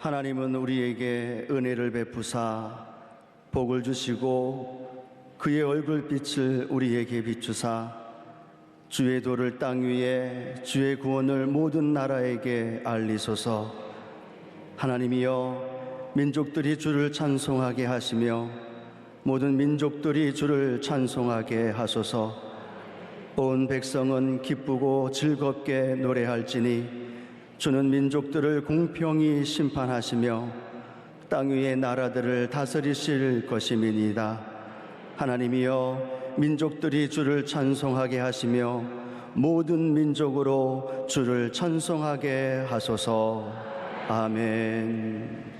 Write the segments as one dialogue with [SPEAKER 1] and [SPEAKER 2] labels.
[SPEAKER 1] 하나님은 우리에게 은혜를 베푸사 복을 주시고 그의 얼굴빛을 우리에게 비추사 주의 도를 땅 위에 주의 구원을 모든 나라에게 알리소서. 하나님이여, 민족들이 주를 찬송하게 하시며 모든 민족들이 주를 찬송하게 하소서. 온 백성은 기쁘고 즐겁게 노래할지니 주는 민족들을 공평히 심판하시며 땅 위의 나라들을 다스리실 것임이니이다. 하나님이여, 민족들이 주를 찬송하게 하시며 모든 민족으로 주를 찬송하게 하소서. 아멘.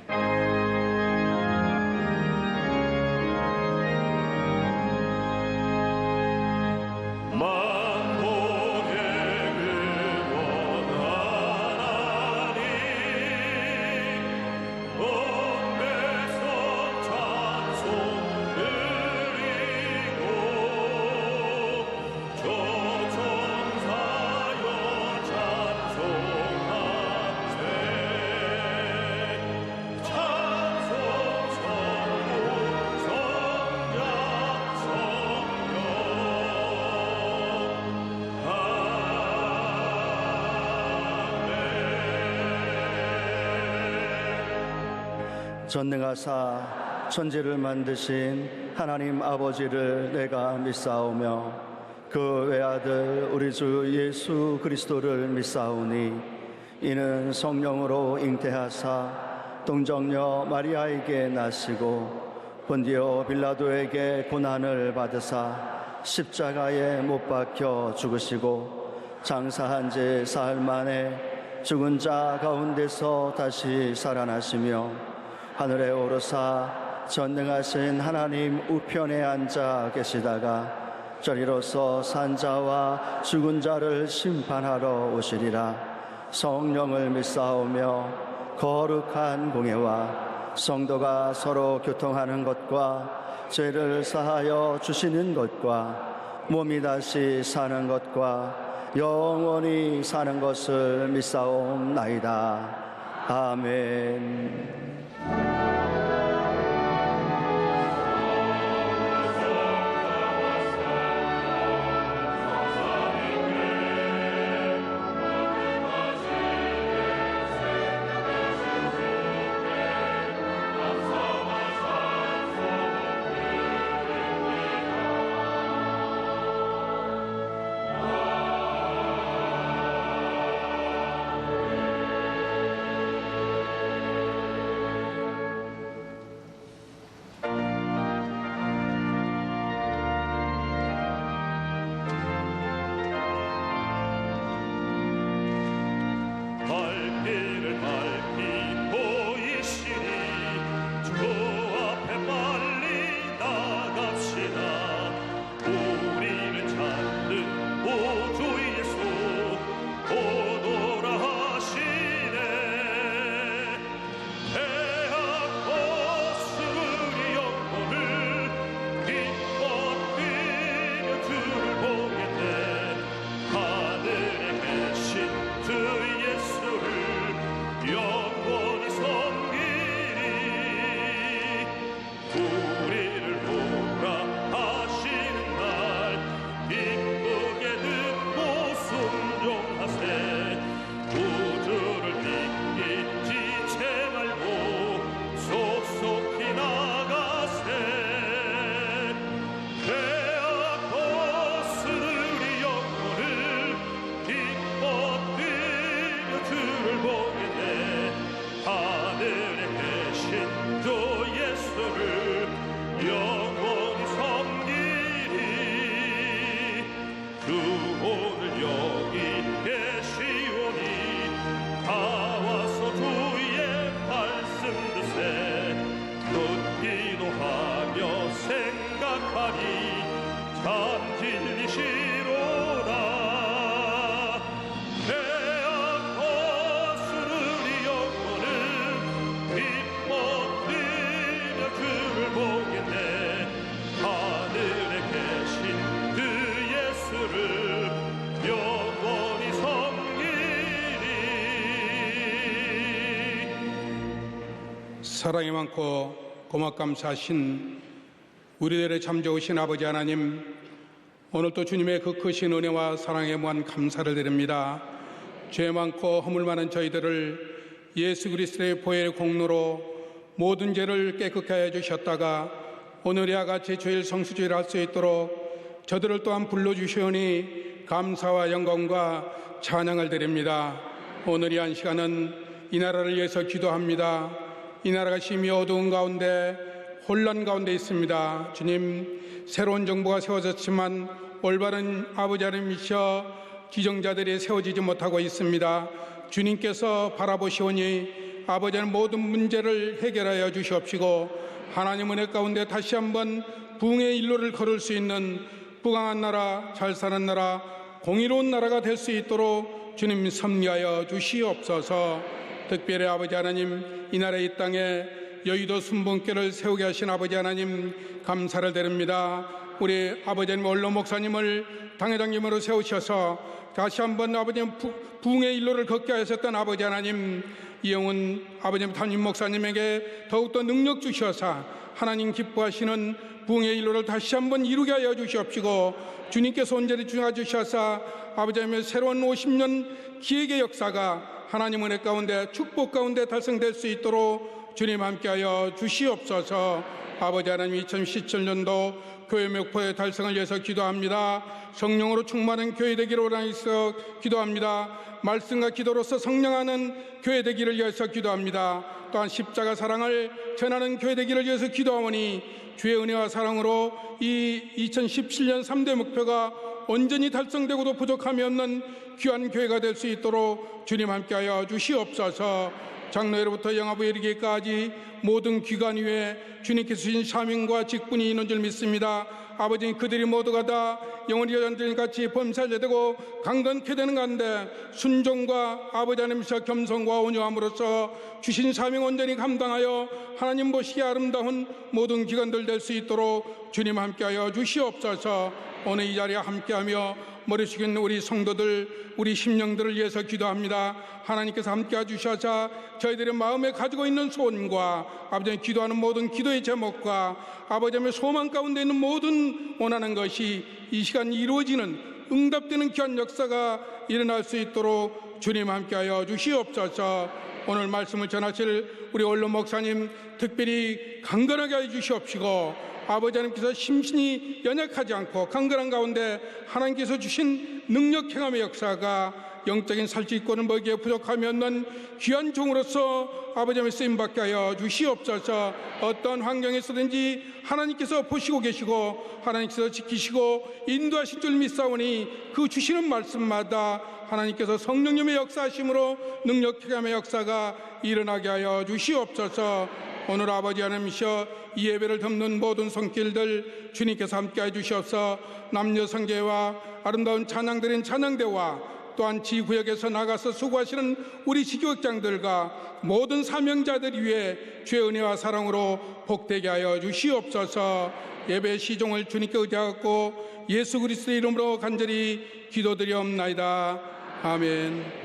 [SPEAKER 1] 전능하사 천지를 만드신 하나님 아버지를 내가 믿사오며 그 외아들 우리 주 예수 그리스도를 믿사오니 이는 성령으로 잉태하사 동정녀 마리아에게 나시고 본디오 빌라도에게 고난을 받으사 십자가에 못 박혀 죽으시고 장사한 지 사흘 만에 죽은 자 가운데서 다시 살아나시며 하늘에 오르사 전능하신 하나님 우편에 앉아 계시다가 저리로서 산자와 죽은 자를 심판하러 오시리라. 성령을 믿사오며 거룩한 공예와 성도가 서로 교통하는 것과 죄를 사하여 주시는 것과 몸이 다시 사는 것과 영원히 사는 것을 믿사옵나이다. 아멘.
[SPEAKER 2] 사랑이 많고 고막 감사하신 우리들의 참 좋으신 아버지 하나님, 오늘도 주님의 그 크신 은혜와 사랑에 무한 감사를 드립니다. 죄 많고 허물 많은 저희들을 예수 그리스도의 보혈의 공로로 모든 죄를 깨끗게 하여 주셨다가 오늘이와 같이 주일 성수주의를 할 수 있도록 저들을 또한 불러주시오니 감사와 영광과 찬양을 드립니다. 오늘 이 한 시간은 이 나라를 위해서 기도합니다. 이 나라가 심히 어두운 가운데 혼란 가운데 있습니다. 주님, 새로운 정부가 세워졌지만 올바른 아버지 하나님이셔 지정자들이 세워지지 못하고 있습니다. 주님께서 바라보시오니 아버지 하나님 모든 문제를 해결하여 주시옵시고 하나님 은혜 가운데 다시 한번 부흥의 일로를 걸을 수 있는 부강한 나라, 잘 사는 나라, 공의로운 나라가 될 수 있도록 주님 섭리하여 주시옵소서. 특별히 아버지 하나님, 이 나라 이 땅에 여의도 순복교를 세우게 하신 아버지 하나님 감사를 드립니다. 우리 아버지 하나님 원로 목사님을 당회장님으로 세우셔서 다시 한번 아버지 부흥의 일로를 걷게 하셨던 아버지 하나님, 이영훈 아버지 담임 목사님에게 더욱더 능력 주셔서 하나님 기뻐하시는 부흥의 일로를 다시 한번 이루게 하여 주시옵시고 주님께서 온전히 주셔서 아버지 하나님의 새로운 50년 기획의 역사가 하나님 은혜 가운데 축복 가운데 달성될 수 있도록 주님 함께하여 주시옵소서. 아버지 하나님 2017년도 교회 목표의 달성을 위해서 기도합니다. 성령으로 충만한 교회 되기를 원하여서 기도합니다. 말씀과 기도로서 성령하는 교회 되기를 위해서 기도합니다. 또한 십자가 사랑을 전하는 교회 되기를 위해서 기도하오니 주의 은혜와 사랑으로 이 2017년 3대 목표가 온전히 달성되고도 부족함이 없는 귀한 교회가 될 수 있도록 주님 함께하여 주시옵소서. 장로회로부터 영화부에 이르기까지 모든 기관 위에 주님께서 주신 사명과 직분이 있는 줄 믿습니다. 아버지, 그들이 모두가 다 영원히 여전같이 범사하게 되고 강건케 되는 가운데 순종과 아버지 하나님께서 겸손과 온유함으로써 주신 사명 온전히 감당하여 하나님 보시기에 아름다운 모든 기관들 될 수 있도록 주님 함께하여 주시옵소서. 오늘 이 자리에 함께하며 머리 숙인 우리 성도들, 우리 심령들을 위해서 기도합니다. 하나님께서 함께해 주셔서 저희들의 마음에 가지고 있는 소원과 아버지의 기도하는 모든 기도의 제목과 아버지의 소망 가운데 있는 모든 원하는 것이 이 시간 이루어지는 응답되는 귀한 역사가 일어날 수 있도록 주님 함께하여 주시옵소서. 오늘 말씀을 전하실 우리 원로 목사님 특별히 강건하게 해 주시옵시고 아버지 하나님께서 심신이 연약하지 않고 강건한 가운데 하나님께서 주신 능력 행함의 역사가 영적인 살찌고는 먹이에 부족함이 없는 귀한 종으로서 아버지 하나님 쓰임받게 하여 주시옵소서. 어떤 환경에 있든지 하나님께서 보시고 계시고 하나님께서 지키시고 인도하실 줄 믿사오니 그 주시는 말씀마다 하나님께서 성령님의 역사하심으로 능력 행함의 역사가 일어나게 하여 주시옵소서. 오늘 아버지 하나님이셔 이 예배를 돕는 모든 손길들 주님께서 함께해 주시옵소서. 남녀 성계와 아름다운 찬양드린 찬양대와 또한 지구역에서 나가서 수고하시는 우리 지교역장들과 모든 사명자들 위해 주의 은혜와 사랑으로 복되게 하여 주시옵소서. 예배 시종을 주님께 의지하고 예수 그리스도의 이름으로 간절히 기도드리옵나이다. 아멘.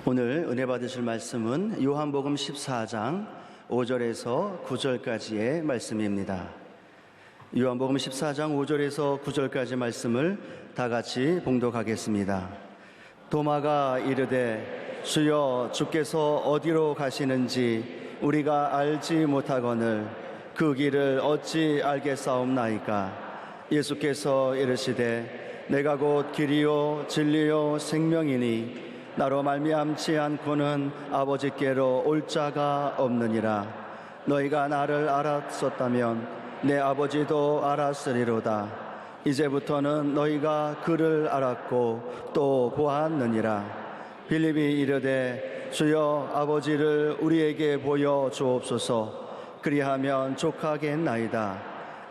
[SPEAKER 1] 오늘 은혜 받으실 말씀은 요한복음 14장 5절에서 9절까지의 말씀입니다. 요한복음 14장 5절에서 9절까지 말씀을 다 같이 봉독하겠습니다. 도마가 이르되 주여 주께서 어디로 가시는지 우리가 알지 못하거늘 그 길을 어찌 알겠사옵나이까. 예수께서 이르시되 내가 곧 길이요 진리요 생명이니 나로 말미암지 않고는 아버지께로 올 자가 없느니라. 너희가 나를 알았었다면 내 아버지도 알았으리로다. 이제부터는 너희가 그를 알았고 또 보았느니라. 빌립이 이르되 주여 아버지를 우리에게 보여 주옵소서. 그리하면 족하겠나이다.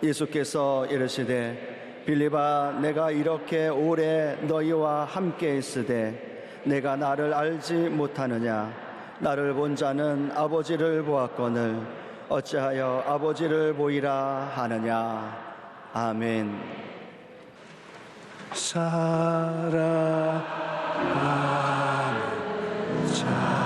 [SPEAKER 1] 예수께서 이르시되 빌립아, 내가 이렇게 오래 너희와 함께 있으되 내가 나를 알지 못하느냐? 나를 본 자는 아버지를 보았거늘 어찌하여 아버지를 보이라 하느냐? 아멘.
[SPEAKER 3] 사랑하는 자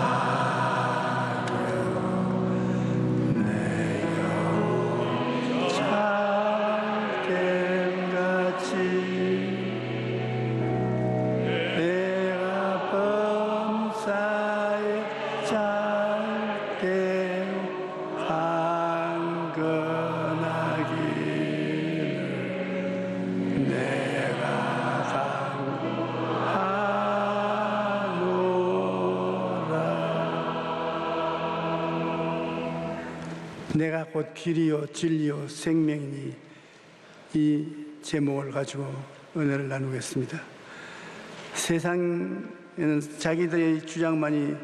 [SPEAKER 3] 내가 곧 길이요 진리요 생명이니, 이 제목을 가지고 은혜를 나누겠습니다. 세상에는 자기들의 주장만이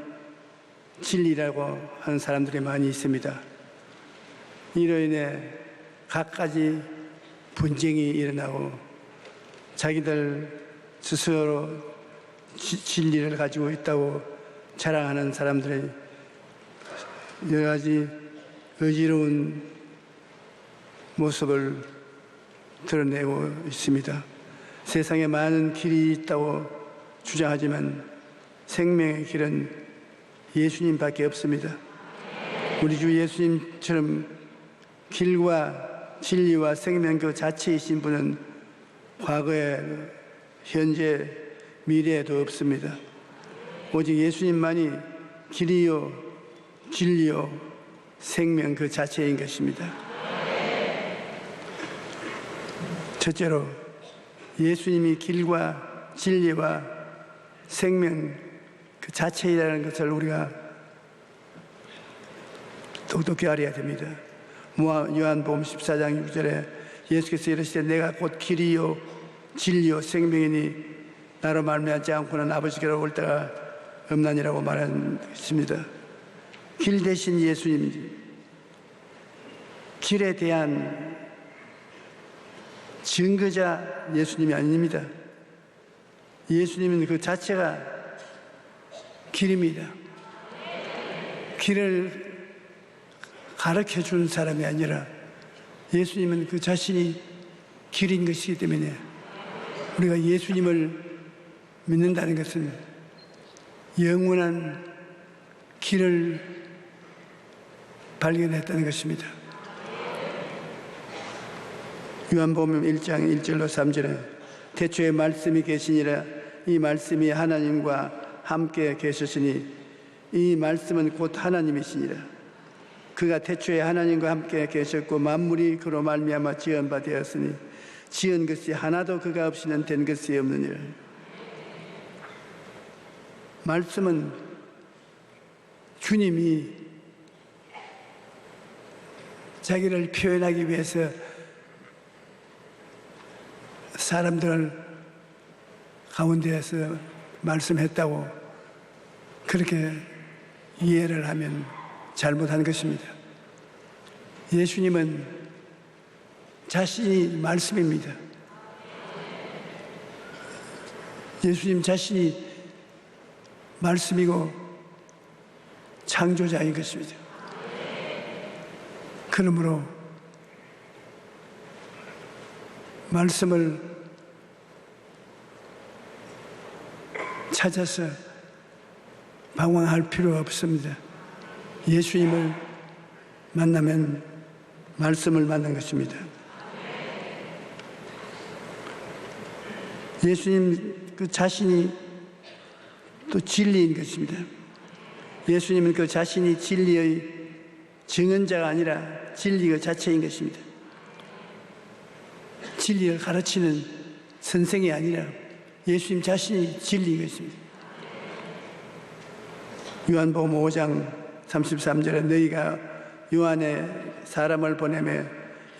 [SPEAKER 3] 진리라고 하는 사람들이 많이 있습니다. 이로 인해 갖가지 분쟁이 일어나고 자기들 스스로 진리를 가지고 있다고 자랑하는 사람들의 여러 가지 의지로운 모습을 드러내고 있습니다. 세상에 많은 길이 있다고 주장하지만 생명의 길은 예수님밖에 없습니다. 우리 주 예수님처럼 길과 진리와 생명 그 자체이신 분은 과거에, 현재, 미래에도 없습니다. 오직 예수님만이 길이요 진리요 생명 그 자체인 것입니다. 첫째로 예수님이 길과 진리와 생명 그 자체이라는 것을 우리가 똑똑히 알아야 됩니다. 요한복음 14장 6절에 예수께서 이르시되 내가 곧 길이요 진리요 생명이니 나로 말미암지 않고는 아버지께로 올 데가 없나니라고 말한 것입니다. 길 대신 예수님, 길에 대한 증거자 예수님이 아닙니다. 예수님은 그 자체가 길입니다. 길을 가르쳐 준 사람이 아니라 예수님은 그 자신이 길인 것이기 때문에 우리가 예수님을 믿는다는 것은 영원한 길을 발견했다는 것입니다. 요한복음 1장 1절로 3절에 태초에 말씀이 계시니라. 이 말씀이 하나님과 함께 계셨으니 이 말씀은 곧 하나님이시니라. 그가 태초에 하나님과 함께 계셨고 만물이 그로 말미암아 지은 바 되었으니 지은 것이 하나도 그가 없이는 된 것이 없느니라. 말씀은 주님이 자기를 표현하기 위해서 사람들 가운데에서 말씀했다고 그렇게 이해를 하면 잘못한 것입니다. 예수님은 자신이 말씀입니다. 예수님 자신이 말씀이고 창조자인 것입니다. 그러므로 말씀을 찾아서 방황할 필요 없습니다. 예수님을 만나면 말씀을 만난 것입니다. 예수님 그 자신이 또 진리인 것입니다. 예수님은 그 자신이 진리의 증언자가 아니라 진리가 자체인 것입니다. 진리를 가르치는 선생이 아니라 예수님 자신이 진리인 것입니다. 요한복음 5장 33절에 너희가 요한에 사람을 보내며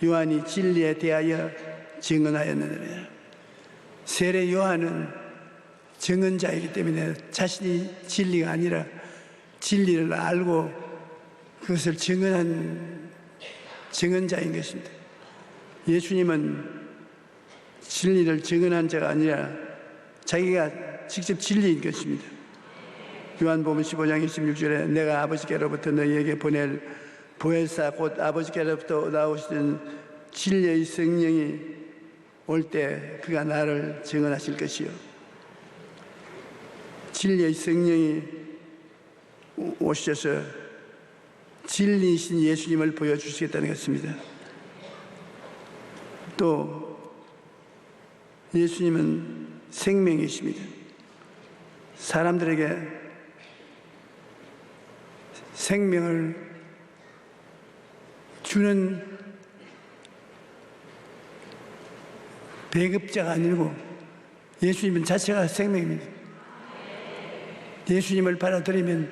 [SPEAKER 3] 요한이 진리에 대하여 증언하였느니라. 세례 요한은 증언자이기 때문에 자신이 진리가 아니라 진리를 알고 그것을 증언한 증언자인 것입니다. 예수님은 진리를 증언한 자가 아니라 자기가 직접 진리인 것입니다. 요한복음 15장 26절에 내가 아버지께로부터 너희에게 보낼 보혜사 곧 아버지께로부터 나오시는 진리의 성령이 올 때 그가 나를 증언하실 것이요. 진리의 성령이 오셔서 진리이신 예수님을 보여주시겠다는 것입니다. 또 예수님은 생명이십니다. 사람들에게 생명을 주는 배급자가 아니고 예수님은 자체가 생명입니다. 예수님을 받아들인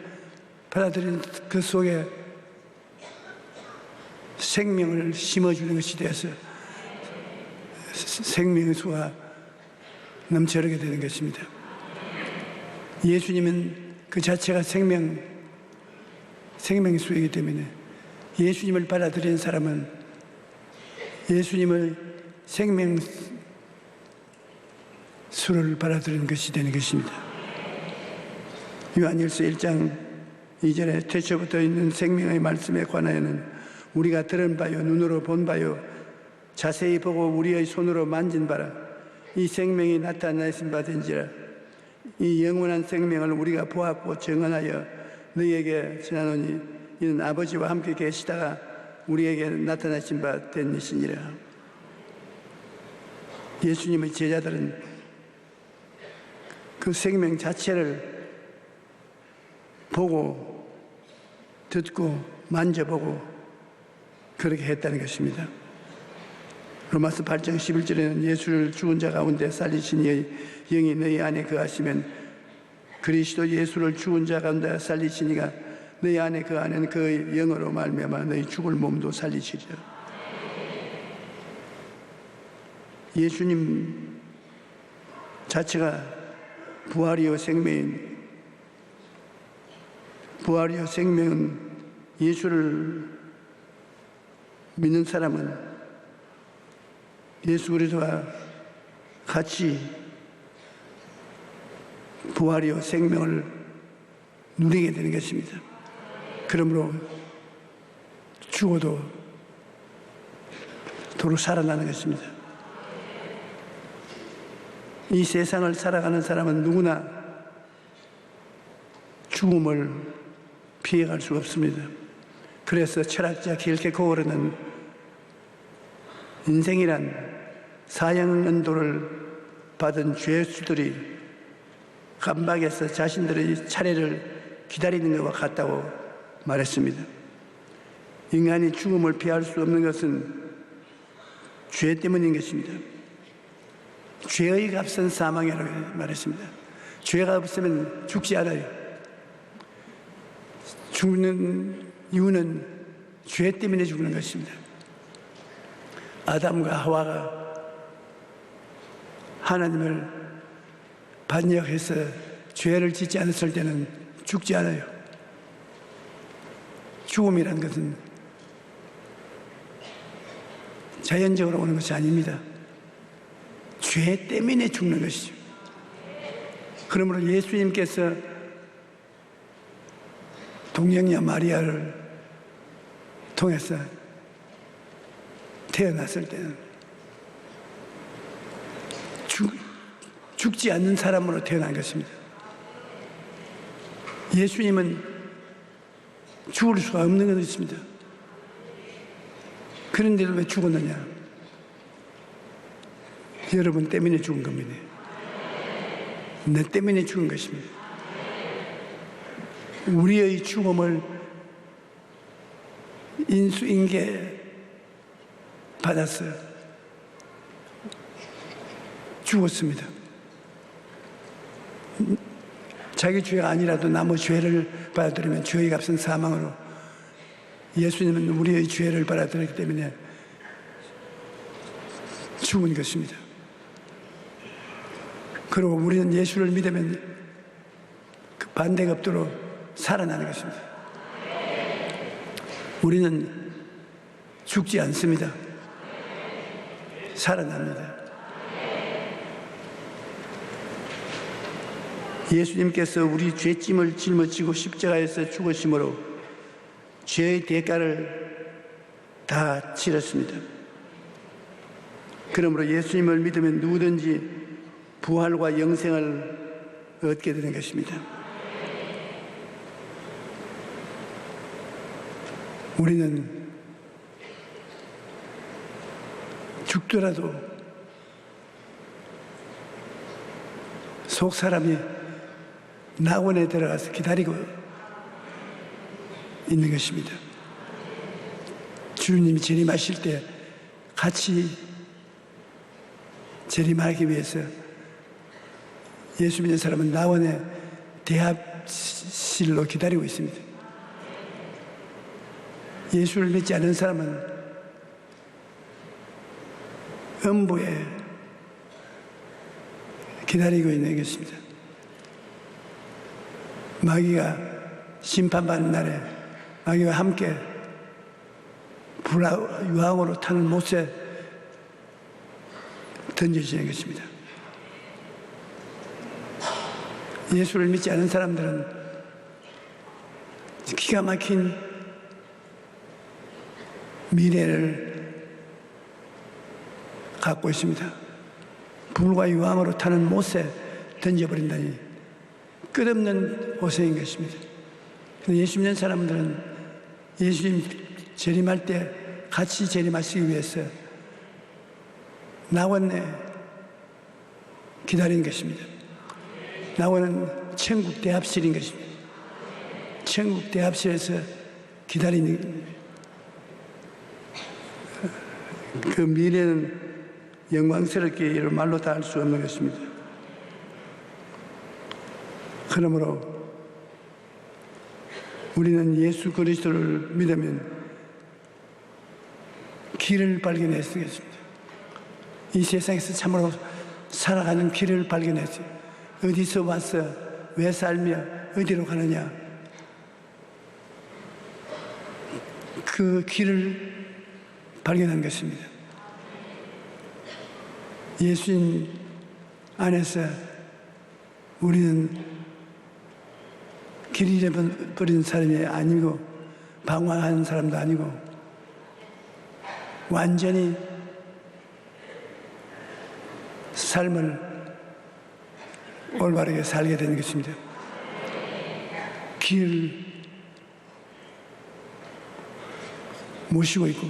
[SPEAKER 3] 그 속에 생명을 심어주는 것이 되어서 생명의 수가 넘쳐나게 되는 것입니다. 예수님은 그 자체가 생명의 수이기 때문에 예수님을 받아들인 사람은 예수님을 생명 수를 받아들이는 것이 되는 것입니다. 요한일서 1장 2절에 태초부터 있는 생명의 말씀에 관하여는 우리가 들은 바요 눈으로 본 바요 자세히 보고 우리의 손으로 만진 바라 이 생명이 나타나신 바 된지라 이 영원한 생명을 우리가 보았고 증언하여 너희에게 전하노니 이는 아버지와 함께 계시다가 우리에게 나타나신 바 된 이시니라. 예수님의 제자들은 그 생명 자체를 보고 듣고 만져보고 그렇게 했다는 것입니다. 로마서 8장 11절에는 예수를 죽은 자 가운데 살리신 이의 영이 너희 안에 거하시면 그리스도 예수를 죽은 자 가운데 살리신 이가 너희 안에 거하는 그 영으로 말미암아 너희 죽을 몸도 살리시리라. 예수님 자체가 부활이요 생명인 부활이요 생명은 예수를 믿는 사람은 예수 그리스도와 같이 부활이요 생명을 누리게 되는 것입니다. 그러므로 죽어도 도로 살아나는 것입니다. 이 세상을 살아가는 사람은 누구나 죽음을 피해갈 수가 없습니다. 그래서 철학자 킬케고르는 인생이란 사형언도를 받은 죄수들이 감박에서 자신들의 차례를 기다리는 것과 같다고 말했습니다. 인간이 죽음을 피할 수 없는 것은 죄 때문인 것입니다. 죄의 값은 사망이라고 말했습니다. 죄가 없으면 죽지 않아요. 죽는 이유는 죄 때문에 죽는 것입니다. 아담과 하와가 하나님을 반역해서 죄를 짓지 않았을 때는 죽지 않아요. 죽음이란 것은 자연적으로 오는 것이 아닙니다. 죄 때문에 죽는 것이죠. 그러므로 예수님께서 동정녀 마리아를 통해서 태어났을 때는 죽지 않는 사람으로 태어난 것입니다. 예수님은 죽을 수가 없는 것입니다. 그런데도 왜 죽었느냐? 여러분 때문에 죽은 겁니다. 내 때문에 죽은 것입니다. 우리의 죽음을 인수인계 받아서 죽었습니다. 자기 죄가 아니라도 남의 죄를 받아들이면 죄의 값은 사망으로 예수님은 우리의 죄를 받아들였기 때문에 죽은 것입니다. 그리고 우리는 예수를 믿으면 그 반대가 없도록 살아나는 것입니다. 우리는 죽지 않습니다. 살아납니다. 예수님께서 우리 죄짐을 짊어지고 십자가에서 죽으심으로 죄의 대가를 다 치렀습니다. 그러므로 예수님을 믿으면 누구든지 부활과 영생을 얻게 되는 것입니다. 우리는 죽더라도 속 사람이 낙원에 들어가서 기다리고 있는 것입니다. 주님이 재림하실 때 같이 재림하기 위해서 예수 믿는 사람은 낙원의 대합실로 기다리고 있습니다. 예수를 믿지 않은 사람은 음부에 기다리고 있는 것입니다. 마귀가 심판받는 날에 마귀와 함께 유황으로 타는 못에 던져지는 것입니다. 예수를 믿지 않은 사람들은 기가 막힌 미래를 갖고 있습니다. 불과 유황으로 타는 못에 던져버린다니 끝없는 고생인 것입니다. 예수 믿는 사람들은 예수님 재림할 때 같이 재림하시기 위해서 낙원에 기다리는 것입니다. 낙원은 천국 대합실인 것입니다. 천국 대합실에서 기다리는 그 미래는 영광스럽게 말로 다 할 수 없는 것입니다. 그러므로 우리는 예수 그리스도를 믿으면 길을 발견해야 되겠습니다. 이 세상에서 참으로 살아가는 길을 발견했어요. 어디서 왔어? 왜 살며 어디로 가느냐? 그 길을 발견한 것입니다. 예수님 안에서 우리는 길 잃어버린 사람이 아니고 방황하는 사람도 아니고 완전히 삶을 올바르게 살게 되는 것입니다. 길 모시고 있고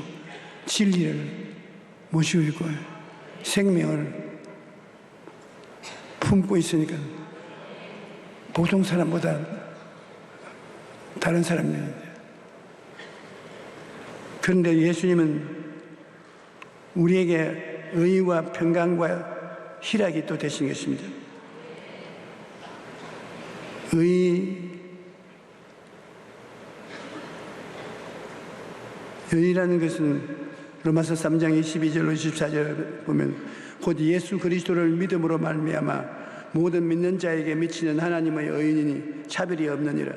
[SPEAKER 3] 진리를 모시고 있고 생명을 품고 있으니까 보통 사람보다 다른 사람입니다. 그런데 예수님은 우리에게 의와 평강과 희락이 또 되신 것입니다. 의라는 것은 로마서 3장 22절로 24절 보면 곧 예수 그리스도를 믿음으로 말미암아 모든 믿는 자에게 미치는 하나님의 의인이니 차별이 없느니라.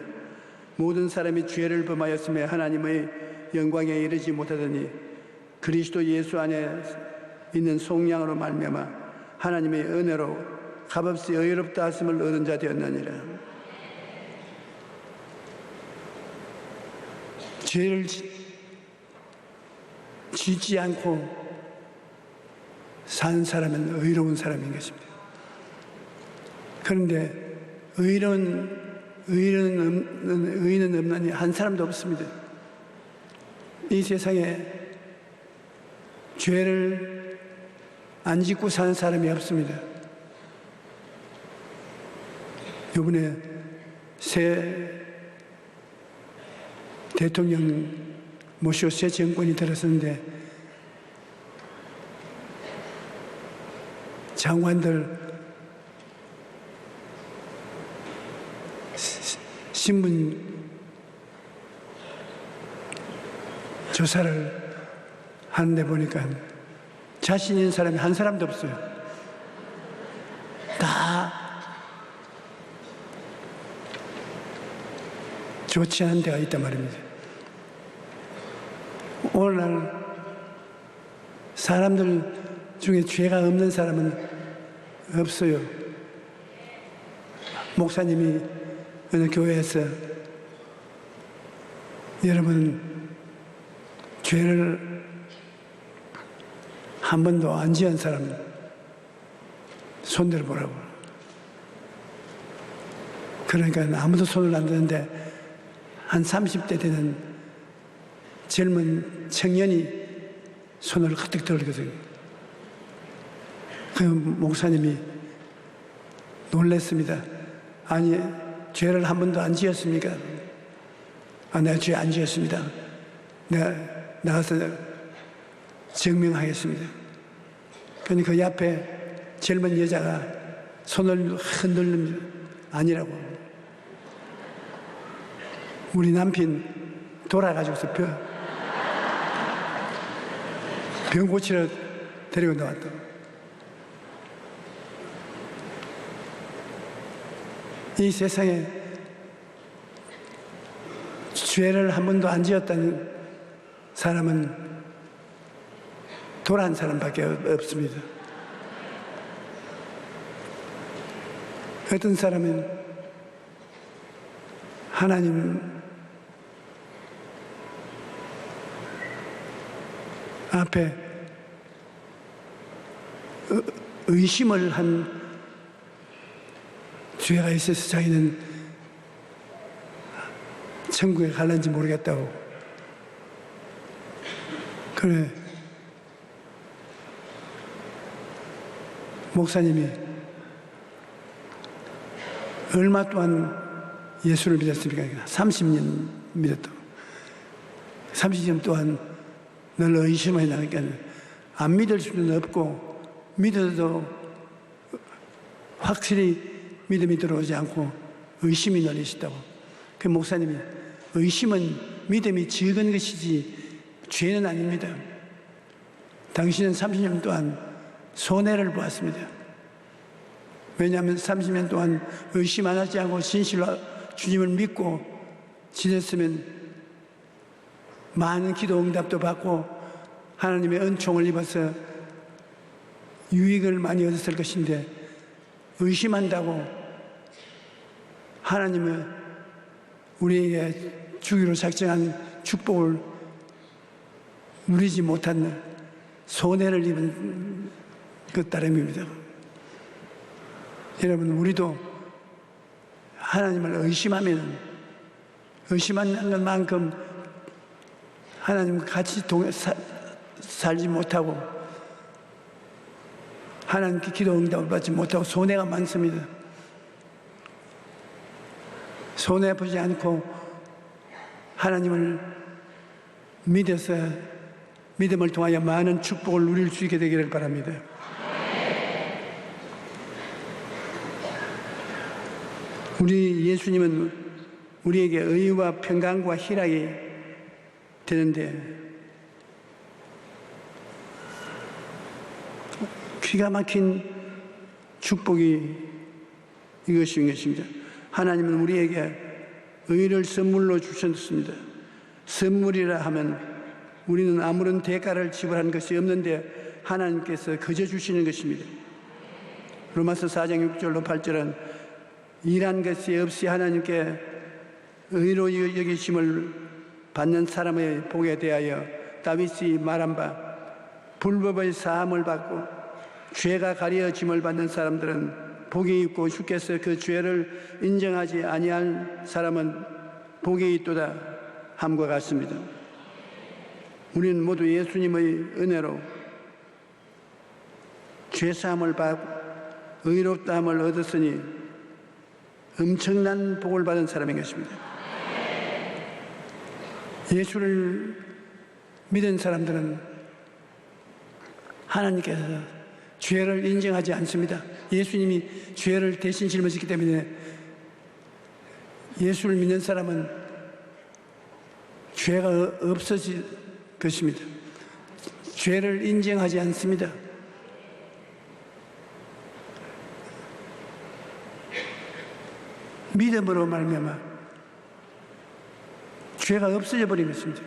[SPEAKER 3] 모든 사람이 죄를 범하였으며 하나님의 영광에 이르지 못하더니 그리스도 예수 안에 있는 속량으로 말미암아 하나님의 은혜로 값없이 의롭다 하심을 얻은 자 되었느니라. 죄를 짓지 않고 사는 사람은 의로운 사람인 것입니다. 그런데 의인은 없나니 한 사람도 없습니다. 이 세상에 죄를 안 짓고 사는 사람이 없습니다. 이번에 새 대통령 모시고 새 정권이 들었었는데 장관들 신문 조사를 하는데 보니까 자신 있는 사람이 한 사람도 없어요. 다 좋지 않은 데가 있단 말입니다. 오늘날 사람들 중에 죄가 없는 사람은 없어요. 목사님이 어느 교회에서 여러분 죄를 한 번도 안 지은 사람 손 들어보라고. 그러니까 아무도 손을 안 드는데 한 30대 되는 젊은 청년이 손을 가득 들거든요. 그 목사님이 놀랐습니다. 아니, 죄를 한 번도 안 지었습니까? 아, 내가 죄 안 지었습니다. 내가 나가서 증명하겠습니다. 그러니 그 옆에 젊은 여자가 손을 흔들면 아니라고. 우리 남편 돌아가지고서 병 고치러 데리고 나왔다. 이 세상에 죄를 한 번도 안 지었다는 사람은 돌아간 사람밖에 없습니다. 어떤 사람은 하나님 앞에 의심을 한 죄가 있어서 자기는 천국에 갈는지 모르겠다고. 그래, 목사님이 얼마 동안 예수를 믿었습니까? 30년 믿었다고. 30년 동안 늘 의심을 나니까 안 믿을 수는 없고, 믿어도 확실히 믿음이 들어오지 않고 의심이 늘 있었다고. 그 목사님이 의심은 믿음이 적은 것이지 죄는 아닙니다. 당신은 30년 동안 손해를 보았습니다. 왜냐하면 30년 동안 의심 안 하지 않고 진실로 주님을 믿고 지냈으면 많은 기도 응답도 받고 하나님의 은총을 입어서 유익을 많이 얻었을 것인데, 의심한다고 하나님은 우리에게 주기로 작정한 축복을 누리지 못한 손해를 입은 그 따름입니다. 여러분, 우리도 하나님을 의심하는 것만큼 하나님과 같이 살지 못하고 하나님께 기도 응답을 받지 못하고 손해가 많습니다. 손해보지 않고 하나님을 믿어서 믿음을 통하여 많은 축복을 누릴 수 있게 되기를 바랍니다. 우리 예수님은 우리에게 의와 평강과 희락이 되는데, 기가 막힌 축복이 이것인 것입니다. 하나님은 우리에게 의를 선물로 주셨습니다. 선물이라 하면 우리는 아무런 대가를 지불한 것이 없는데 하나님께서 거저 주시는 것입니다. 로마서 4장 6절로 8절은 일한 것이 없이 하나님께 의로 여기심을 받는 사람의 복에 대하여 다윗이 말한 바, 불법의 사함을 받고 죄가 가려짐을 받는 사람들은 복이 있고 주께서 그 죄를 인정하지 아니한 사람은 복이 있도다 함과 같습니다. 우리는 모두 예수님의 은혜로 죄사함을 받고 의롭다함을 얻었으니 엄청난 복을 받은 사람인 것입니다. 예수를 믿은 사람들은 하나님께서 죄를 인정하지 않습니다. 예수님이 죄를 대신 짊어졌기 때문에 예수를 믿는 사람은 죄가 없어질 것입니다. 죄를 인정하지 않습니다. 믿음으로 말미암아 죄가 없어져 버린 것입니다.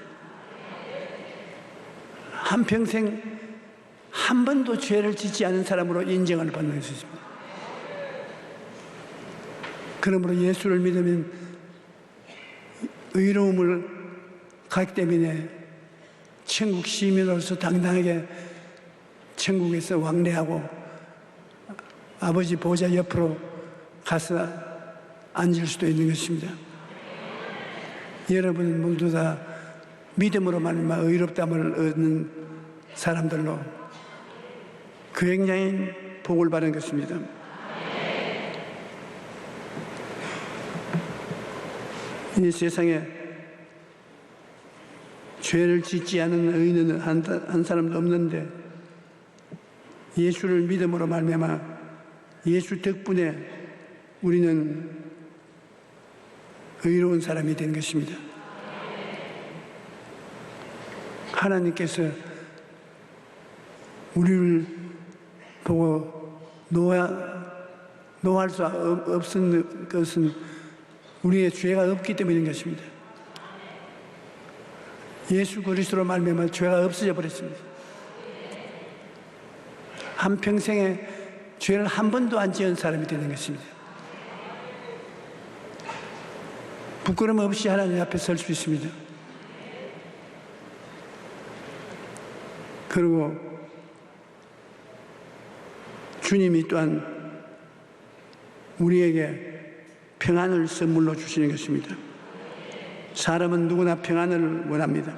[SPEAKER 3] 한평생 한 번도 죄를 짓지 않은 사람으로 인정을 받는 것입니다. 그러므로 예수를 믿으면 의로움을 갖기 때문에 천국 시민으로서 당당하게 천국에서 왕래하고 아버지 보좌 옆으로 가서 앉을 수도 있는 것입니다. 여러분 모두 다 믿음으로 말미암아 의롭다함을 얻는 사람들로 굉장히 복을 받은 것입니다. 이 세상에 죄를 짓지 않은 의인은 한 사람도 없는데 예수를 믿음으로 말미암아 예수 덕분에 우리는 의로운 사람이 된 것입니다. 하나님께서 우리를 보고 노할 수 없는 것은 우리의 죄가 없기 때문인 것입니다. 예수 그리스도로 말미암아 죄가 없어져 버렸습니다. 한평생에 죄를 한 번도 안 지은 사람이 되는 것입니다. 부끄럼 없이 하나님 앞에 설 수 있습니다. 그리고 주님이 또한 우리에게 평안을 선물로 주시는 것입니다. 사람은 누구나 평안을 원합니다.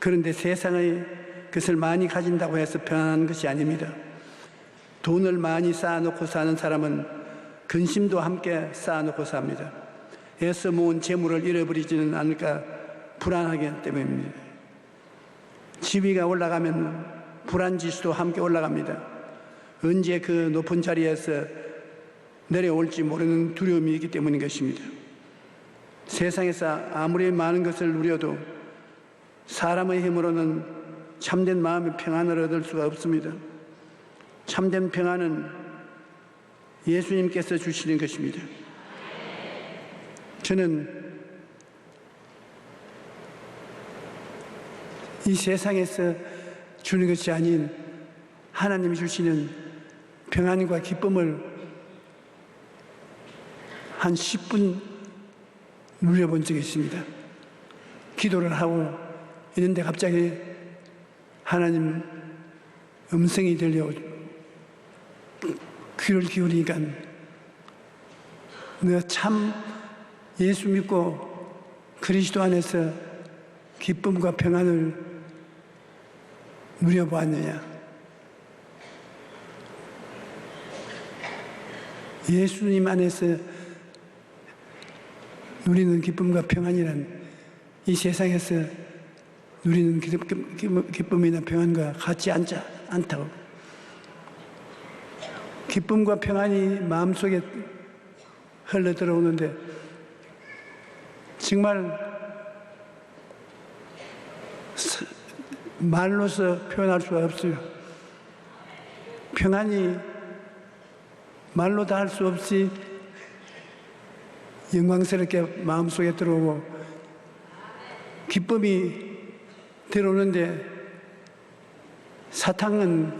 [SPEAKER 3] 그런데 세상의 것을 많이 가진다고 해서 평안한 것이 아닙니다. 돈을 많이 쌓아놓고 사는 사람은 근심도 함께 쌓아놓고 삽니다. 애써 모은 재물을 잃어버리지는 않을까 불안하기 때문입니다. 지위가 올라가면 불안지수도 함께 올라갑니다. 언제 그 높은 자리에서 내려올지 모르는 두려움이 있기 때문인 것입니다. 세상에서 아무리 많은 것을 누려도 사람의 힘으로는 참된 마음의 평안을 얻을 수가 없습니다. 참된 평안은 예수님께서 주시는 것입니다. 저는 이 세상에서 주는 것이 아닌 하나님이 주시는 평안과 기쁨을 한 10분 누려본 적이 있습니다. 기도를 하고 있는데 갑자기 하나님 음성이 들려오죠. 귀를 기울이니까 내가 참 예수 믿고 그리스도 안에서 기쁨과 평안을 누려보았느냐. 예수님 안에서 누리는 기쁨과 평안이란 이 세상에서 누리는 기쁨이나 평안과 같지 않다고. 기쁨과 평안이 마음속에 흘러 들어오는데 정말 말로서 표현할 수가 없어요. 평안이 말로 다 할 수 없이 영광스럽게 마음속에 들어오고 기쁨이 들어오는데 사탕은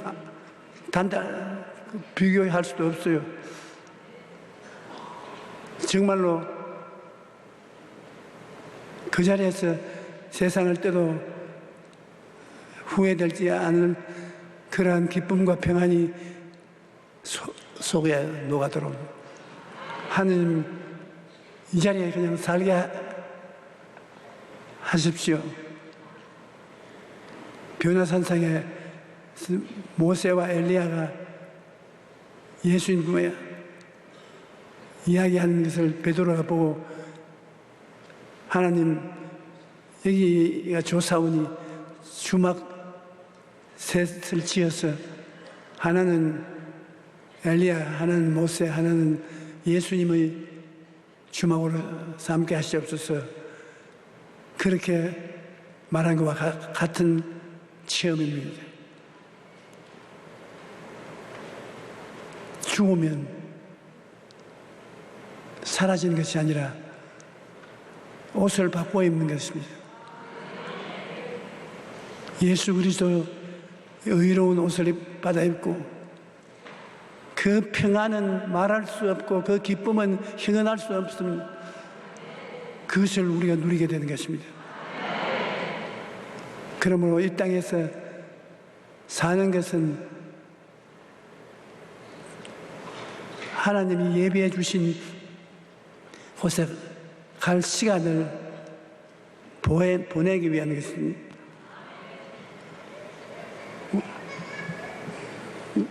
[SPEAKER 3] 비교할 수도 없어요. 정말로 그 자리에서 세상을 떠도 후회되지 않은 그러한 기쁨과 평안이 속에 녹아들어옵니다. 하느님 이 자리에 그냥 살게 하십시오. 변화산상에 모세와 엘리야가 예수님과 이야기하는 것을 베드로가 보고 하나님 여기가 조사오니 주막 셋을 지어서 하나는 엘리야, 하나는 모세, 하나는 예수님의 주막으로 삼게 하시옵소서. 그렇게 말한 것과 같은 체험입니다. 죽으면 사라지는 것이 아니라 옷을 바꿔 입는 것입니다. 예수 그리스도 의로운 옷을 받아 입고 그 평안은 말할 수 없고 그 기쁨은 형언할 수 없습니다. 그것을 우리가 누리게 되는 것입니다. 그러므로 이 땅에서 사는 것은 하나님이 예비해 주신 곳에 갈 시간을 보내기 위한 것입니다.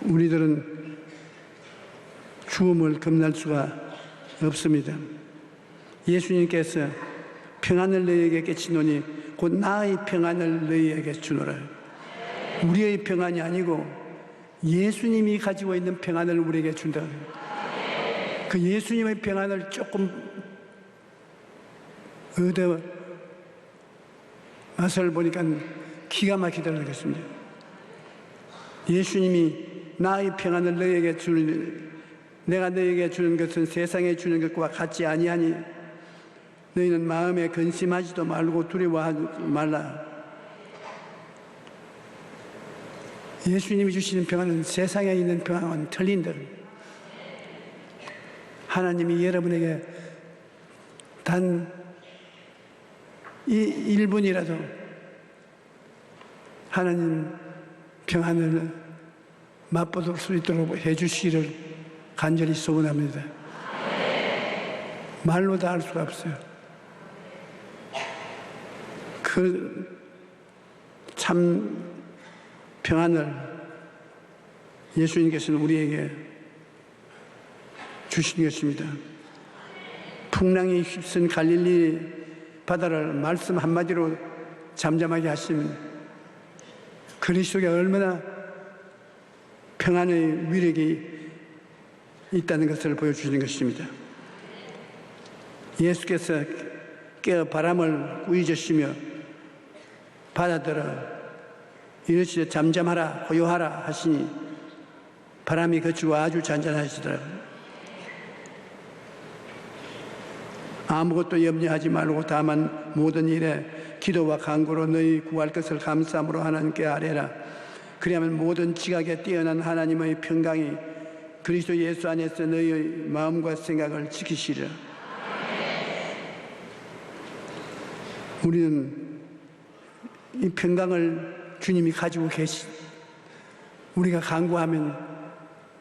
[SPEAKER 3] 우리들은 죽음을 겁날 수가 없습니다. 예수님께서 평안을 너희에게 끼치노니 곧 나의 평안을 너희에게 주노라. 우리의 평안이 아니고 예수님이 가지고 있는 평안을 우리에게 준다. 그 예수님의 평안을 조금 얻어 맛을 보니까 기가 막히다는 것입니다. 예수님이 나의 평안을 너희에게 주는, 내가 너희에게 주는 것은 세상에 주는 것과 같지 아니하니 너희는 마음에 근심하지도 말고 두려워하지 말라. 예수님이 주시는 평안은 세상에 있는 평안과는 틀린다. 하나님이 여러분에게 단 1분이라도 하나님 평안을 맛보실 수 있도록 해주시기를 간절히 소원합니다. 말로 다 할 수가 없어요. 그 참 평안을 예수님께서는 우리에게 주신 것입니다. 풍랑이 휩쓴 갈릴리 바다를 말씀 한마디로 잠잠하게 하신 그리스도가 얼마나 평안의 위력이 있다는 것을 보여주시는 것입니다. 예수께서 깨어 바람을 꾸짖으시며 바다들아 이르시되 잠잠하라 고요하라 하시니 바람이 그치고 아주 잔잔하시더라고요. 아무것도 염려하지 말고 다만 모든 일에 기도와 간구로 너희 구할 것을 감사함으로 하나님께 아뢰라. 그리하면 모든 지각에 뛰어난 하나님의 평강이 그리스도 예수 안에서 너희의 마음과 생각을 지키시리라. 우리는 이 평강을 주님이 가지고 우리가 간구하면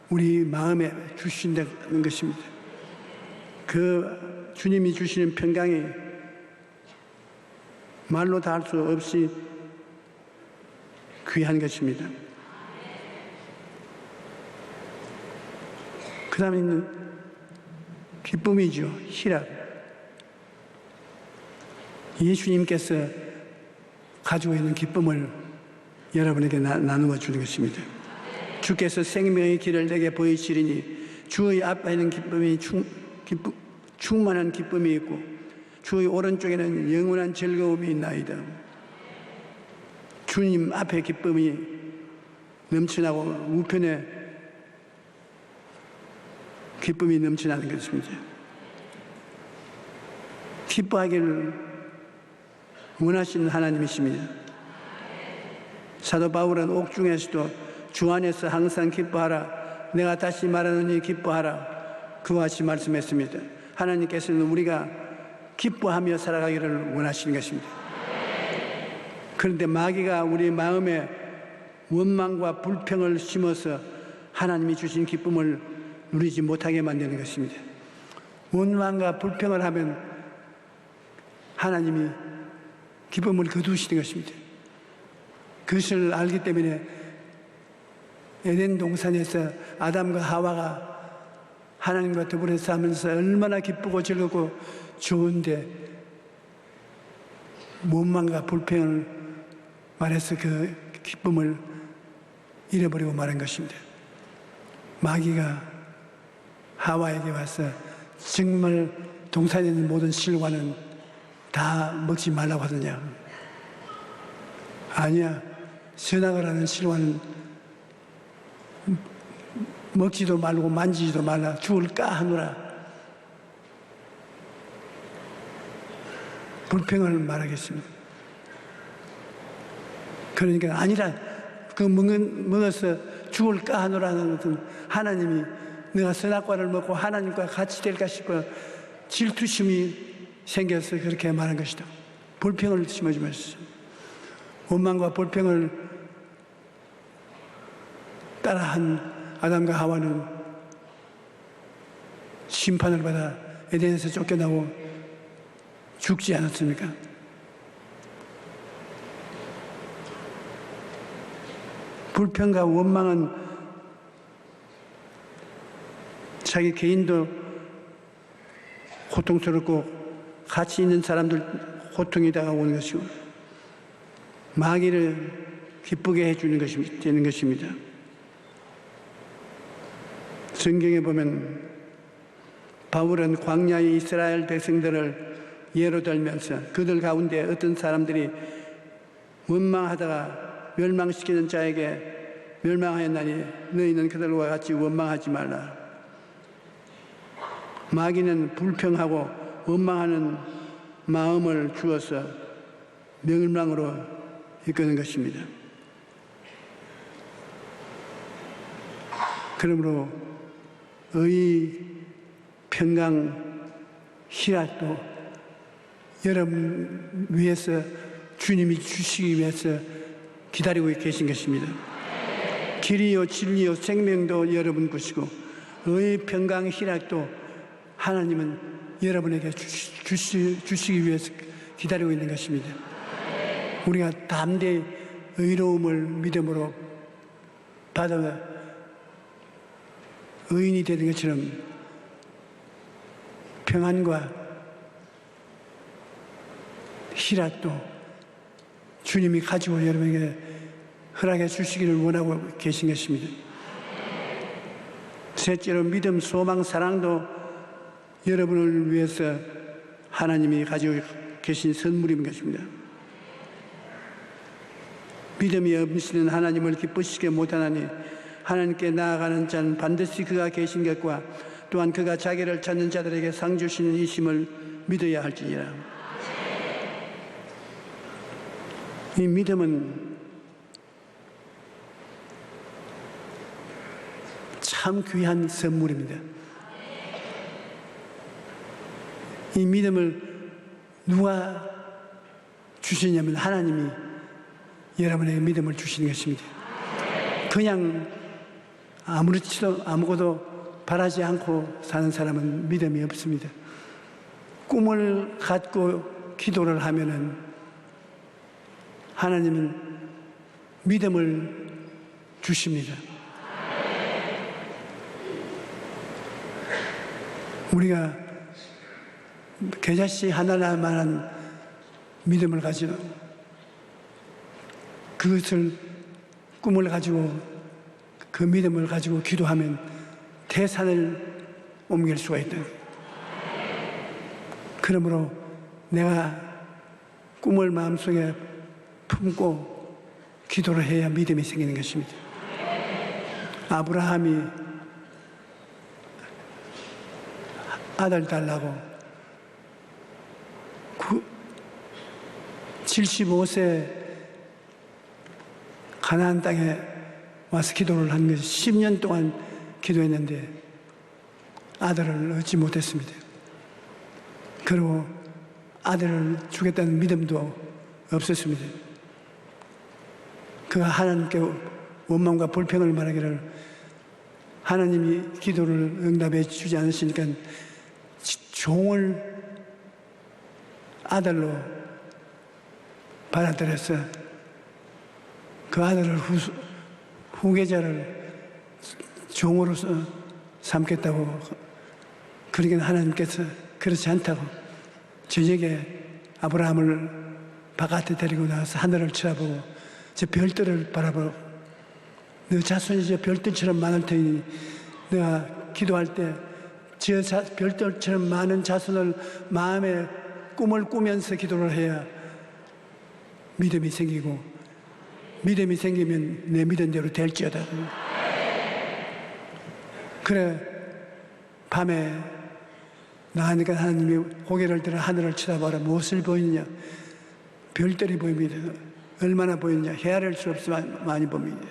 [SPEAKER 3] 우리 마음에 주신다는 것입니다. 그 주님이 주시는 평강이 말로 다 할 수 없이 귀한 것입니다. 그 다음에는 기쁨이죠. 희락. 예수님께서 가지고 있는 기쁨을 여러분에게 나누어 주는 것입니다. 주께서 생명의 길을 내게 보이시리니 주의 앞에는 충만한 기쁨이 있고 주의 오른쪽에는 영원한 즐거움이 있나이다. 주님 앞에 기쁨이 넘쳐나고 우편에 기쁨이 넘쳐나는 것입니다. 기뻐하기를 원하시는 하나님이십니다. 사도 바울은 옥중에서도 주 안에서 항상 기뻐하라. 내가 다시 말하노니 기뻐하라. 그와 같이 말씀했습니다. 하나님께서는 우리가 기뻐하며 살아가기를 원하시는 것입니다. 그런데 마귀가 우리 마음에 원망과 불평을 심어서 하나님이 주신 기쁨을 누리지 못하게 만드는 것입니다. 원망과 불평을 하면 하나님이 기쁨을 거두시는 것입니다. 그것을 알기 때문에 에덴 동산에서 아담과 하와가 하나님과 더불어 살면서 얼마나 기쁘고 즐겁고 좋은데 원망과 불평을 말해서 그 기쁨을 잃어버리고 말한 것입니다. 마귀가 하와에게 와서 정말 동산에 있는 모든 실과는 다 먹지 말라고 하더냐? 아니야. 선악을 하는 실화는 먹지도 말고 만지지도 말라. 죽을까 하노라. 불평을 말하겠습니다. 그러니까 아니라 그 먹어서 죽을까 하노라는 것은 하나님이 내가 선악과를 먹고 하나님과 같이 될까 싶어 질투심이 생겨서 그렇게 말한 것이다. 불평을 심어지 마시오. 원망과 불평을 따라한 아담과 하와는 심판을 받아 에덴에서 쫓겨나고 죽지 않았습니까? 불평과 원망은 자기 개인도 고통스럽고 같이 있는 사람들 고통이 다가오는 것이고 마귀를 기쁘게 해주는 것이 되는 것입니다. 성경에 보면 바울은 광야의 이스라엘 백성들을 예로 들면서 그들 가운데 어떤 사람들이 원망하다가 멸망시키는 자에게 멸망하였나니 너희는 그들과 같이 원망하지 말라. 마귀는 불평하고 원망하는 마음을 주어서 멸망으로 이끄는 것입니다. 그러므로 의, 평강, 희락도 여러분 위해서 주님이 주시기 위해서 기다리고 계신 것입니다. 길이요 진리요 생명도 여러분 것이고 의, 평강, 희락도 하나님은 여러분에게 주시기 위해서 기다리고 있는 것입니다. 우리가 담대히 의로움을 믿음으로 받아 의인이 되는 것처럼 평안과 희락도 주님이 가지고 여러분에게 허락해 주시기를 원하고 계신 것입니다. 셋째로 믿음, 소망, 사랑도 여러분을 위해서 하나님이 가지고 계신 선물인 것입니다. 믿음이 없으시는 하나님을 기쁘시게 못하나니 하나님께 나아가는 자는 반드시 그가 계신 것과 또한 그가 자기를 찾는 자들에게 상 주시는 이심을 믿어야 할지니라. 이 믿음은 참 귀한 선물입니다. 이 믿음을 누가 주시냐면 하나님이 여러분에게 믿음을 주시는 것입니다. 그냥 아무것도 바라지 않고 사는 사람은 믿음이 없습니다. 꿈을 갖고 기도를 하면은 하나님은 믿음을 주십니다. 우리가 겨자씨 하나만한 믿음을 가지고 그것을 꿈을 가지고 그 믿음을 가지고 기도하면 태산을 옮길 수가 있다. 그러므로 내가 꿈을 마음속에 품고 기도를 해야 믿음이 생기는 것입니다. 아브라함이 아들 달라고 75세 가나안 땅에 와서 기도를 한 것이 10년 동안 기도했는데 아들을 얻지 못했습니다. 그리고 아들을 주겠다는 믿음도 없었습니다. 그가 하나님께 원망과 불평을 말하기를 하나님이 기도를 응답해 주지 않으시니까 종을 아들로 받아들여서 그 아들을 후계자를 종으로서 삼겠다고. 그러니까 하나님께서 그렇지 않다고 저녁에 아브라함을 바깥에 데리고 나와서 하늘을 쳐다보고 저 별들을 바라보고 너 자손이 저 별들처럼 많을 테니 내가 기도할 때 저 별들처럼 많은 자손을 마음에 꿈을 꾸면서 기도를 해야 믿음이 생기고 믿음이 생기면 내 믿은 대로 될지어다. 그래 밤에 나가니까 하나님이 고개를 들어 하늘을 쳐다봐라. 무엇을 보이느냐? 별들이 보입니다. 얼마나 보이느냐? 헤아릴 수 없이 많이 봅니다.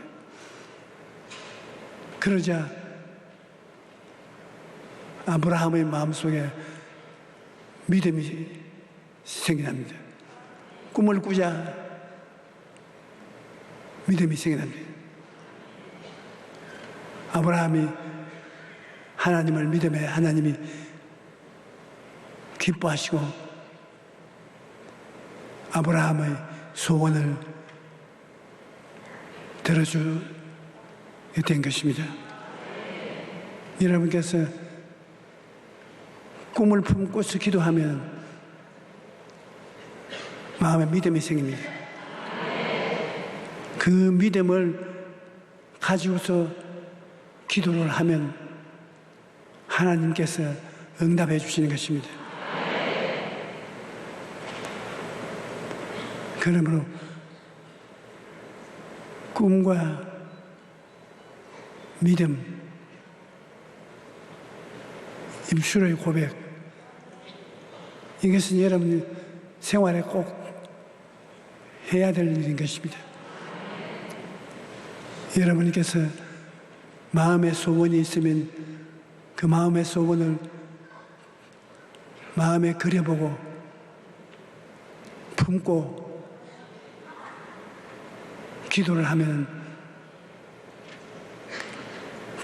[SPEAKER 3] 그러자 아브라함의 마음속에 믿음이 생겨납니다. 꿈을 꾸자 믿음이 생겨납니다. 아브라함이 하나님을 믿음에 하나님이 기뻐하시고 아브라함의 소원을 들어주게 된 것입니다. 여러분께서 꿈을 품고서 기도하면 마음에 믿음이 생깁니다. 그 믿음을 가지고서 기도를 하면 하나님께서 응답해 주시는 것입니다. 그러므로 꿈과 믿음, 입술의 고백, 이것은 여러분 생활에 꼭 해야 될 일인 것입니다. 여러분께서 마음의 소원이 있으면 그 마음의 소원을 마음에 그려보고 품고 기도를 하면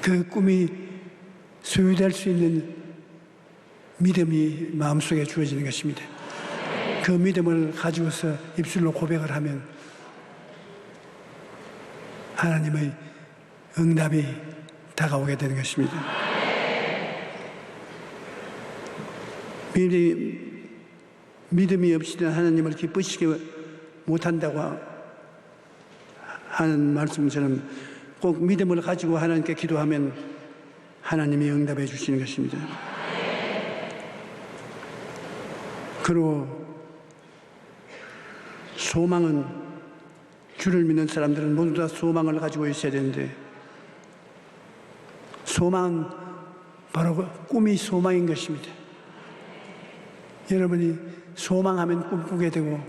[SPEAKER 3] 그 꿈이 소유될 수 있는 믿음이 마음속에 주어지는 것입니다. 그 믿음을 가지고서 입술로 고백을 하면 하나님의 응답이 다가오게 되는 것입니다. 믿음이 없이는 하나님을 기쁘시게 못한다고 하는 말씀처럼 꼭 믿음을 가지고 하나님께 기도하면 하나님이 응답해 주시는 것입니다. 그리고 소망은 주를 믿는 사람들은 모두 다 소망을 가지고 있어야 되는데 소망은 바로 꿈이 소망인 것입니다. 여러분이 소망하면 꿈꾸게 되고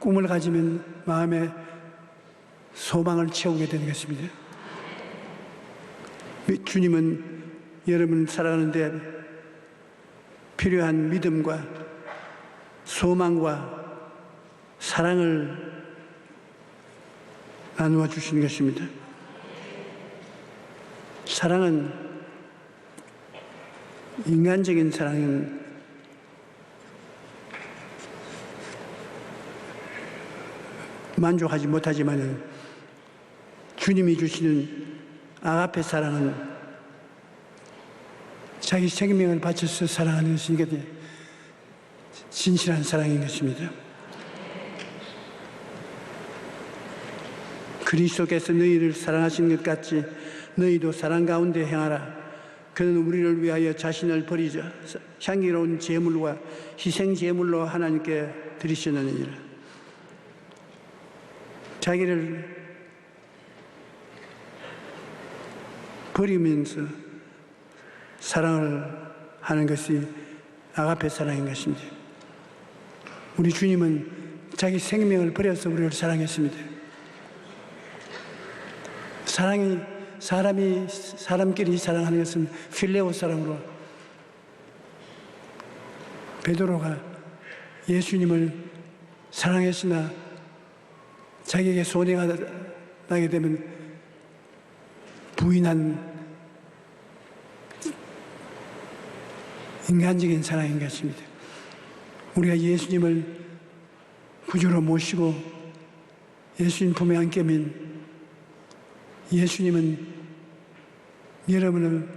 [SPEAKER 3] 꿈을 가지면 마음에 소망을 채우게 되는 것입니다. 주님은 여러분 살아가는데 필요한 믿음과 소망과 사랑을 나누어 주시는 것입니다. 사랑은 인간적인 사랑은 만족하지 못하지만 주님이 주시는 아가페 사랑은 자기 생명을 바쳐서 사랑하는 것이니까 진실한 사랑인 것입니다. 그리스도께서 너희를 사랑하신 것 같이 너희도 사랑 가운데 행하라. 그는 우리를 위하여 자신을 버리자 향기로운 제물과 희생 제물로 하나님께 드리시느니라. 자기를 버리면서 사랑을 하는 것이 아가페 사랑인 것입니다. 우리 주님은 자기 생명을 버려서 우리를 사랑했습니다. 사랑이 사람이 사람끼리 사랑하는 것은 필레오 사랑으로 베드로가 예수님을 사랑했으나 자기에게 손해가 나게 되면 부인한 인간적인 사랑인 것입니다. 우리가 예수님을 구주로 모시고 예수님 품에 안기면 예수님은 여러분을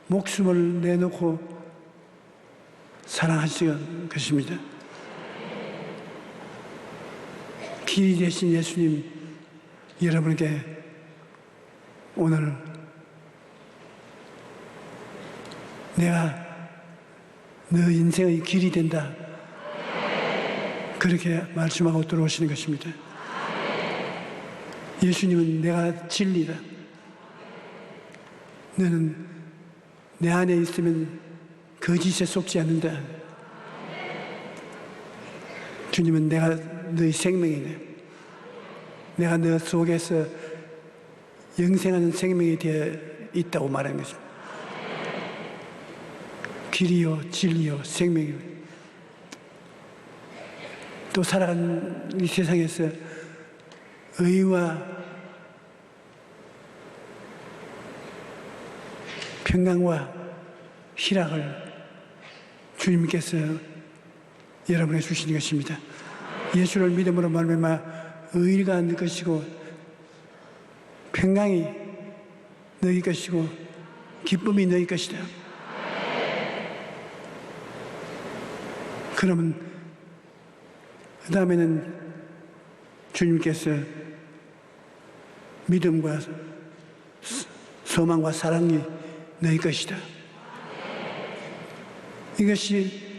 [SPEAKER 3] 목숨을 내놓고 사랑하실 것입니다. 길이 되신 예수님, 여러분에게 오늘 내가 너 인생의 길이 된다, 그렇게 말씀하고 들어오시는 것입니다. 예수님은 내가 진리다. 너는 내 안에 있으면 거짓에 속지 않는다. 주님은 내가 너의 생명이네. 내가 너 속에서 영생하는 생명이 되어 있다고 말하는 것입니다. 길이요, 진리요, 생명이요. 또 살아가는 이 세상에서 의와 평강과 희락을 주님께서 여러분에게 주시는 것입니다. 예수를 믿음으로 말미암아 의가 너 것이고 평강이 너희 것이고 기쁨이 너희 것이다. 그러면 그 다음에는 주님께서 믿음과 소망과 사랑이 너희 것이다. 이것이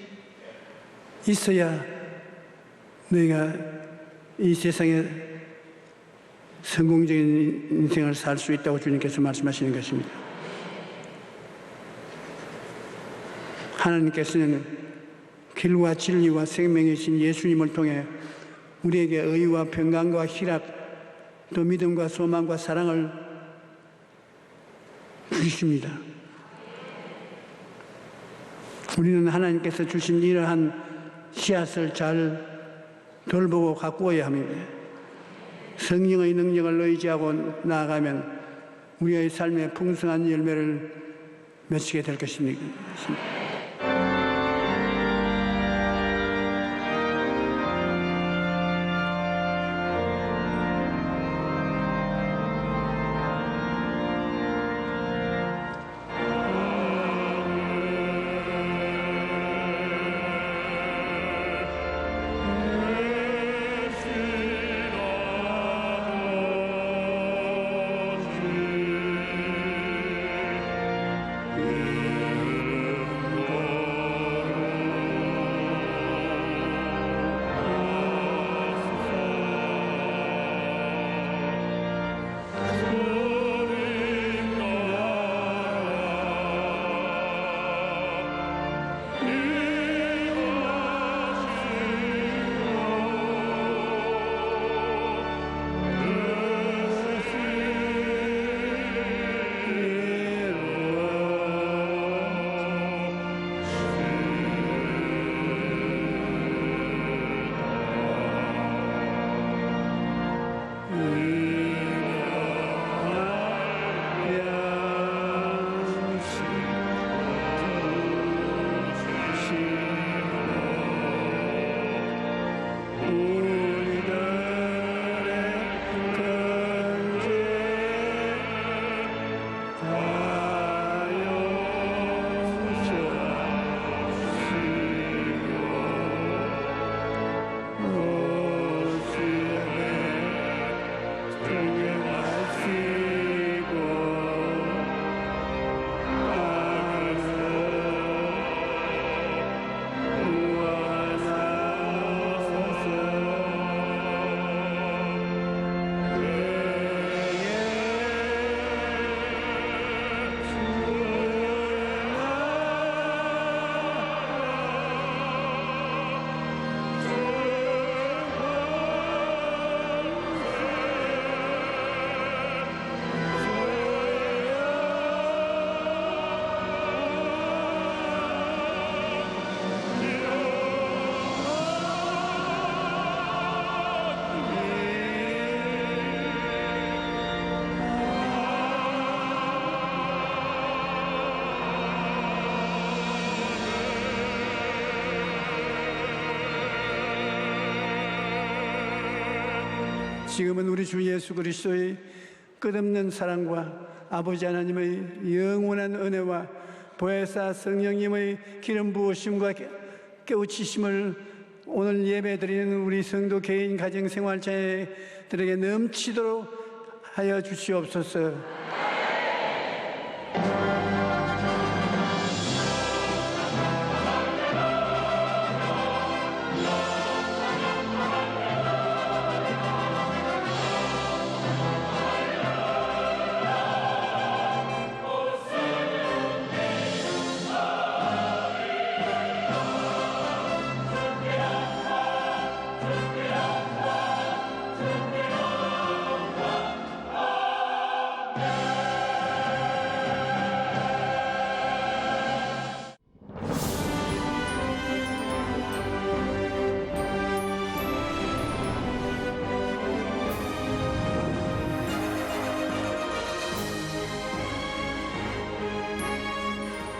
[SPEAKER 3] 있어야 너희가 이 세상에 성공적인 인생을 살 수 있다고 주님께서 말씀하시는 것입니다. 하나님께서는 길과 진리와 생명이신 예수님을 통해 우리에게 의와 평강과 희락, 또 믿음과 소망과 사랑을 주십니다. 우리는 하나님께서 주신 이러한 씨앗을 잘 돌보고 가꾸어야 합니다. 성령의 능력을 의지하고 나아가면 우리의 삶에 풍성한 열매를 맺게 될 것입니다. 지금은 우리 주 예수 그리스도의 끝없는 사랑과 아버지 하나님의 영원한 은혜와 보혜사 성령님의 기름 부으심과 깨우치심을 오늘 예배드리는 우리 성도 개인 가정 생활자들에게 넘치도록 하여 주시옵소서.